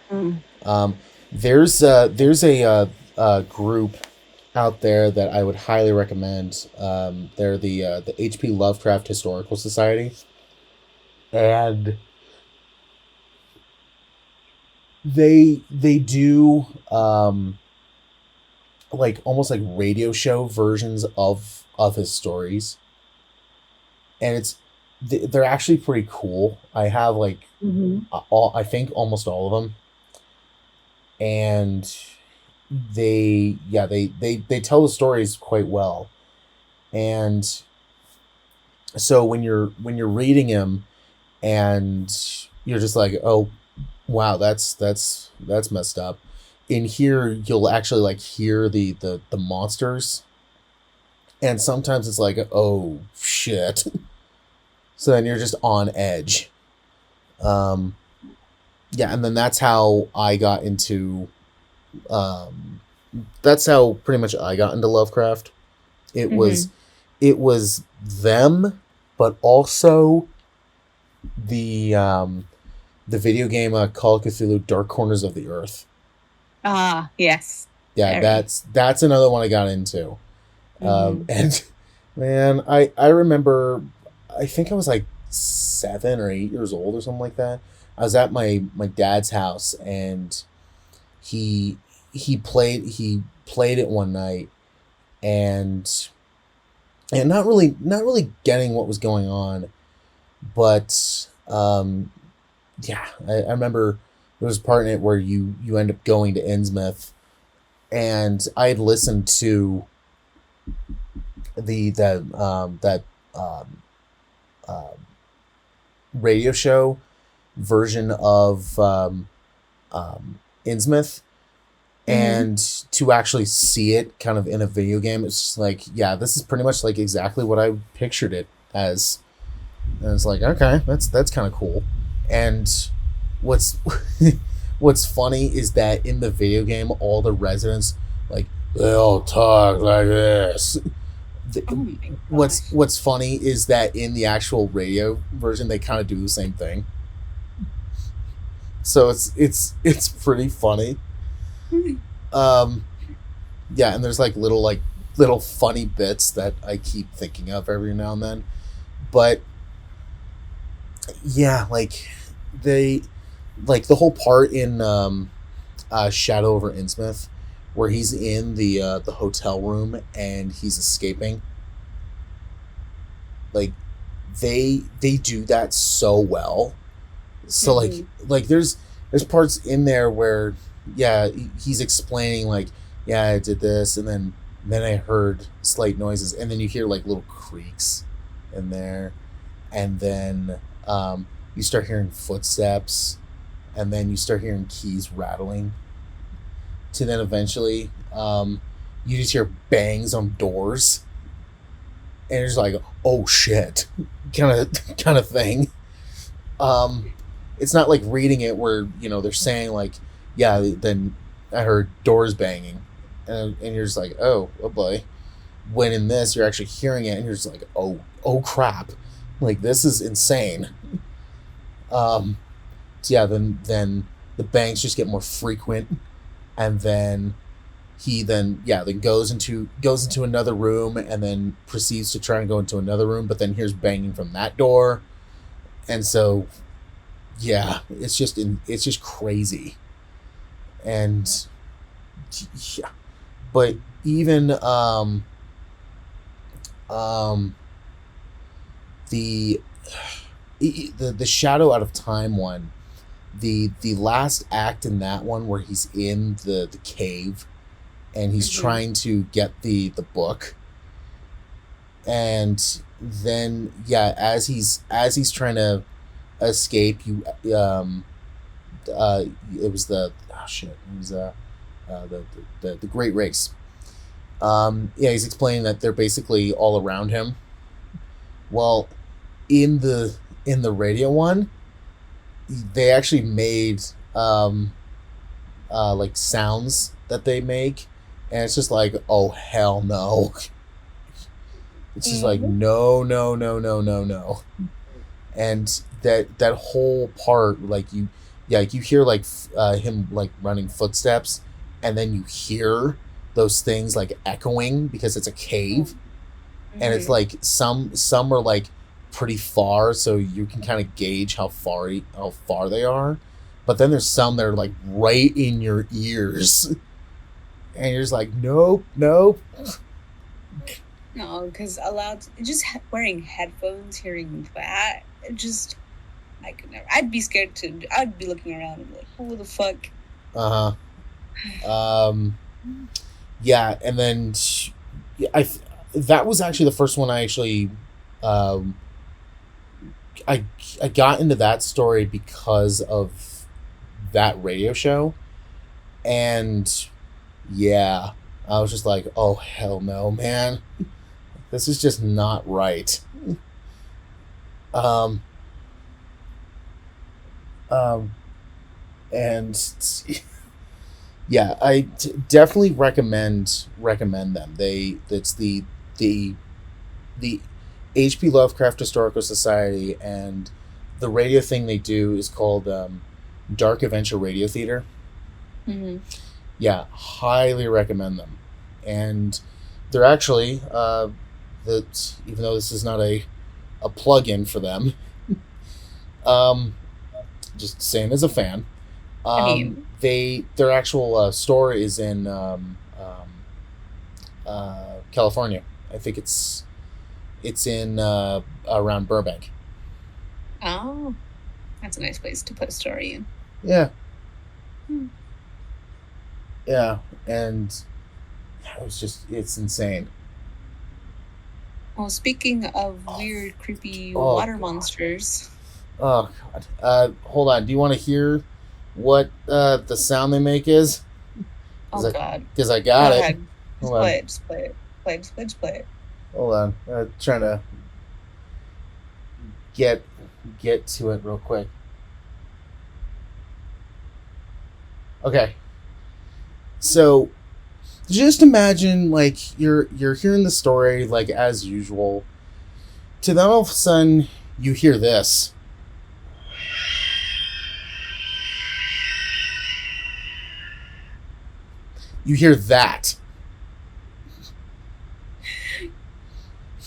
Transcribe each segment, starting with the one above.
Mm. Um, there's a group out there that I would highly recommend. They're the HP Lovecraft Historical Society, and they do like almost like radio show versions of his stories, and they're actually pretty cool. I have like Hmm. all I think almost all of them, and they tell the stories quite well. And so when you're reading him and you're just like, oh wow, that's messed up. In here you'll actually like hear the monsters, and sometimes it's like, oh shit. So then you're just on edge. um yeah, and then um that's how pretty much I got into Lovecraft. It was Hmm. it was them, but also the video game Call of Cthulhu Dark Corners of the Earth. Ah, yes, Yeah, very. that's another one I got into. Hmm. And man, I remember, I think I was like 7 or 8 years old or something like that. I was at my dad's house, and he he played it one night, and not really getting what was going on, but yeah, I remember there was a part in it where you end up going to Innsmouth, and I had listened to the that that um, uh, radio show version of Innsmouth, Hmm. and to actually see it kind of in a video game, it's just like, yeah, this is pretty much like exactly what I pictured it as. And it's like, okay, that's kind of cool. And what's what's funny is that in the video game, all the residents, like, they all talk like this. Oh my What's gosh. what's funny is that in the actual radio version, they kind of do the same thing. So it's pretty funny. Um, yeah, and there's like little funny bits that I keep thinking of every now and then. But yeah, they like the whole part in Shadow over Innsmouth, where he's in the hotel room and he's escaping. Like they do that so well. So Hmm. like there's parts in there where, yeah, he's explaining like, yeah, I did this, and then I heard slight noises, and then you hear like little creaks in there, and then you start hearing footsteps, and then you start hearing keys rattling, to then eventually you just hear bangs on doors, and it's like, oh shit, kind of thing. um it's not like reading it where they're saying like, yeah, then I heard doors banging, and you're just like, oh boy. When in this you're actually hearing it, and you're just like, oh crap, like this is insane. um so yeah, then the bangs just get more frequent, and then he then goes into another room, and then proceeds to try and go into another room, but then hears banging from that door. And so, yeah, it's just crazy. And yeah, but even um the the Shadow Out of Time one, the last act in that one, where he's in the cave, and he's Hmm. trying to get the book, and then, yeah, as he's trying to escape, you it was the oh shit it was the Great Race. Yeah, he's explaining that they're basically all around him. Well, in the radio one, they actually made like sounds that they make, and it's just like, oh hell no. It's just like, Hmm. no, no, no, no, no, no. And that whole part, like, yeah, like you hear like him like running footsteps, and then you hear those things like echoing because it's a cave, and it's Mm-hmm. like some are like pretty far, so you can kind of gauge how far they are, but then there's some that are like right in your ears, and you're just like, nope, nope. No, because allowed just wearing headphones, hearing that, it just I could never. I'd be scared to. I'd be looking around and be like, who the fuck? Uh-huh. Yeah, and then that was actually the first one I actually um I got into that story because of that radio show, and yeah, I was just like, oh hell no, man, this is just not right. Um, um, and yeah, definitely recommend them. It's the H.P. Lovecraft Historical Society, and the radio thing they do is called Dark Adventure Radio Theater. Mm-hmm. Yeah, highly recommend them. And they're actually that even though this is not a plug-in for them, um, just saying as a fan, I mean, their actual store is in California. I think it's in around Burbank. oh, that's a nice place to put a story in. Yeah, Hmm. yeah, and it's insane. Well, speaking of Oh, weird, creepy oh water god. monsters, Oh god. Hold on. Do you want to hear what the sound they make is? oh god, Because I go got it. ahead, Hold just play on. it, just play it, just play it. Hold on. Trying to get get to it real quick. Okay. So just imagine like you're hearing the story like as usual. To then all of a sudden you hear this. You hear that.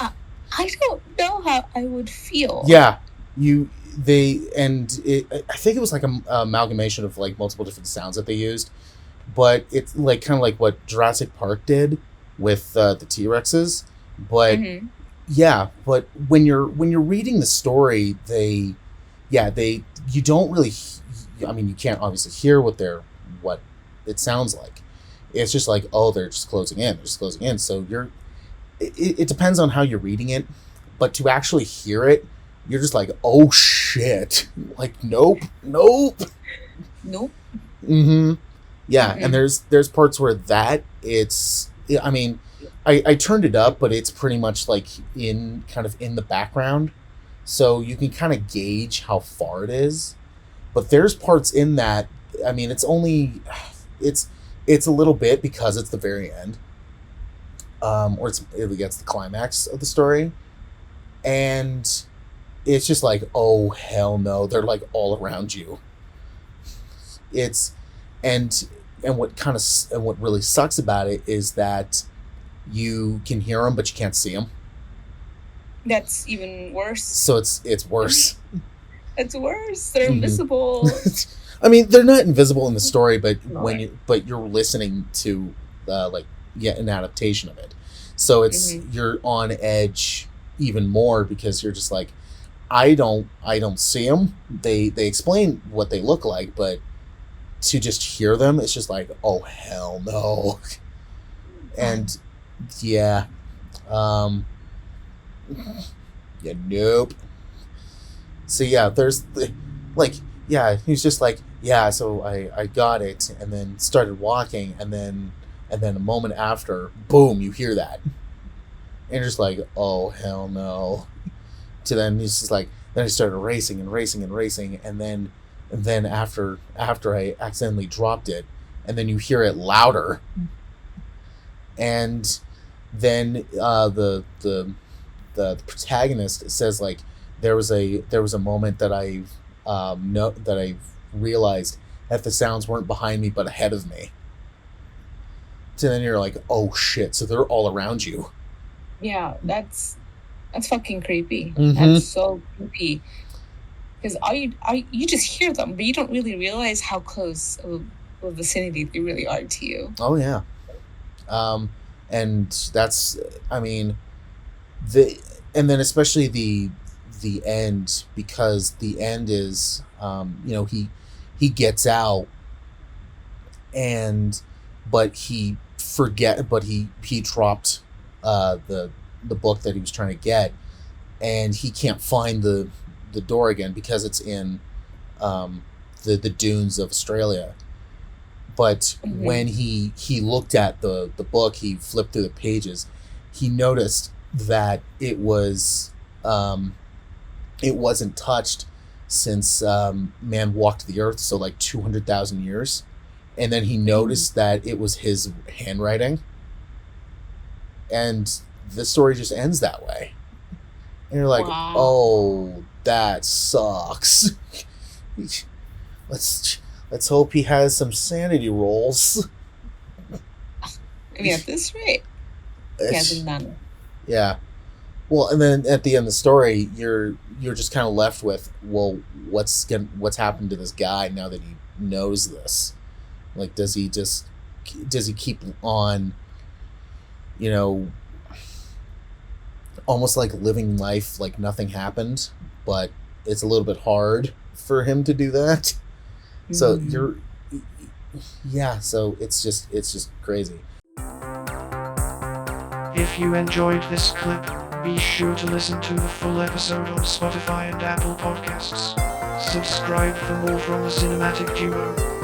I, I don't know how I would feel. Yeah, you they and it, I think it was like a amalgamation of like multiple different sounds that they used, but it's like kind of like what Jurassic Park did with the T Rexes. But Mm-hmm. yeah, but when you're reading the story, they you don't really. I mean, you can't obviously hear what it sounds like. It's just like, oh, they're just closing in. They're just closing in. So it depends on how you're reading it, but to actually hear it, you're just like, oh shit, like nope, nope. Nope. Mm-hmm. Yeah, and Mm-mm. there's parts where that it's. I mean, I turned it up, but it's pretty much like in kind of in the background, so you can kind of gauge how far it is. But there's parts in that. I mean, it's it's a little bit because it's the very end, or it gets the climax of the story, and it's just like, oh hell no, they're like all around you. It's and and what really sucks about it is that you can hear them but you can't see them, That's even worse. so it's worse. It's worse. They're Hmm. invisible. I mean, they're not invisible in the story, but Right. you're listening to like yeah, an adaptation of it, so it's Mm-hmm. you're on edge even more because you're just like, I don't see them. They explain what they look like, but to just hear them, it's just like, oh hell no. And yeah, um, yeah, nope. So yeah, there's like yeah, he's just like yeah. So I got it, and then started walking, and then a moment after, boom, you hear that, and you're just like, oh hell no. To then he's just like then I started racing and racing and racing, and then after I accidentally dropped it, and then you hear it louder, and then the protagonist says like there was a moment that I realized that the sounds weren't behind me but ahead of me. So then you're like, oh shit, so they're all around you. Yeah, that's fucking creepy. That's Mm-hmm. so creepy. Because you just hear them, but you don't really realize how close of a vicinity they really are to you. Oh yeah. Um, and that's, I mean, the and then especially the end, because the end is, he gets out, and but he dropped the book that he was trying to get, and he can't find the door again because it's in the dunes of Australia. But Hmm. when he looked at the book, he flipped through the pages, he noticed that it wasn't touched since man walked the earth, so like 200,000 years. And then he Hmm. noticed that it was his handwriting, and the story just ends that way. And you're like, Wow. oh, that sucks. let's let's hope he has some sanity rolls. I mean, at this rate, he has none. Yeah. Well, and then at the end of the story, you're just kind of left with, well, what's happened to this guy now that he knows this? Like, does he keep on, you know, almost like living life like nothing happened, but it's a little bit hard for him to do that. So Mm. you're, yeah. So it's just crazy. If you enjoyed this clip, be sure to listen to the full episode on Spotify and Apple Podcasts. Subscribe for more from the cinematic duo.